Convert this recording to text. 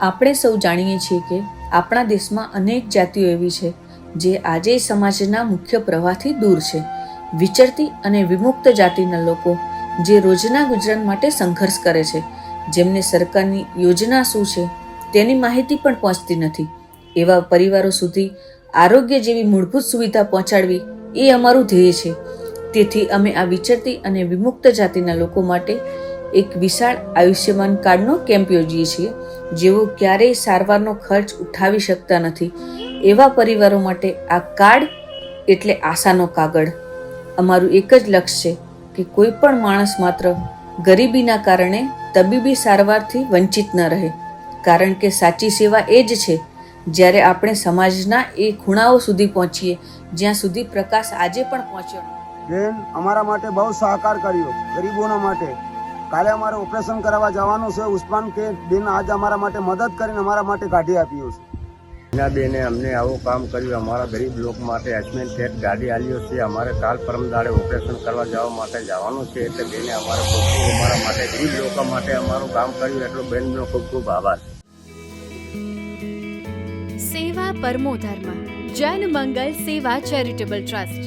આપણે સૌ જાણીએ છીએ કે આપણા દેશમાં અનેક જાતિઓ એવી છે જે આજે સમાજના મુખ્ય પ્રવાહથી દૂર છે. વિચરતી અને વિમુક્ત જાતિના લોકો જે રોજના ગુજરાન માટે સંઘર્ષ કરે છે, જેમને સરકારની યોજના શું છે તેની માહિતી પણ પહોંચતી નથી, એવા પરિવારો સુધી આરોગ્ય જેવી મૂળભૂત સુવિધા પહોંચાડવી એ અમારું ધ્યેય છે. તેથી અમે આ વિચરતી અને વિમુક્ત જાતિના લોકો માટે એક વિશાળ આયુષ્યમાન કાર્ડનો કેમ્પ યોજીએ છીએ. જેઓ ક્યારેય સારવારનો ખર્ચ ઉઠાવી શકતા નથી, એવા પરિવારો માટે આ કાર્ડ એટલે આશાનો કાગળ. અમારું એક જ લક્ષ્ય છે કે કોઈ પણ માણસ માત્ર ગરીબીના કારણે તબીબી સારવારથી વંચિત ન રહે, કારણ કે સાચી સેવા એ જ છે જ્યારે આપણે સમાજના એ ખૂણાઓ સુધી પહોંચીએ જ્યાં સુધી પ્રકાશ આજે પણ પહોંચ્યો. બેન અમારા માટે બહુ સહકાર કર્યો, ગરીબોના માટે. કાલે અમારે ઓપરેશન કરાવવા જવાનું છે. ઉસ્માન કે બેન આજ અમારા માટે મદદ કરીને અમારા માટે કાઢી આપ્યો છે. એના બેને અમને આવું કામ કર્યું. અમારા ગરીબ લોકો માટે એચમેન સેટ ગાડી આલ્યો છે. અમારે કાલ પરમ દાડે ઓપરેશન કરવા જવા માટે જવાનું છે, એટલે બેને અમારે ખૂબ અમારા માટે ગરીબ લોકો માટે અમારું કામ કર્યું, એટલો બેનનો ખૂબ ખૂબ આભાર. સેવા પરમો ધર્મ જન મંગલ સેવા ચેરિટેબલ ટ્રસ્ટ.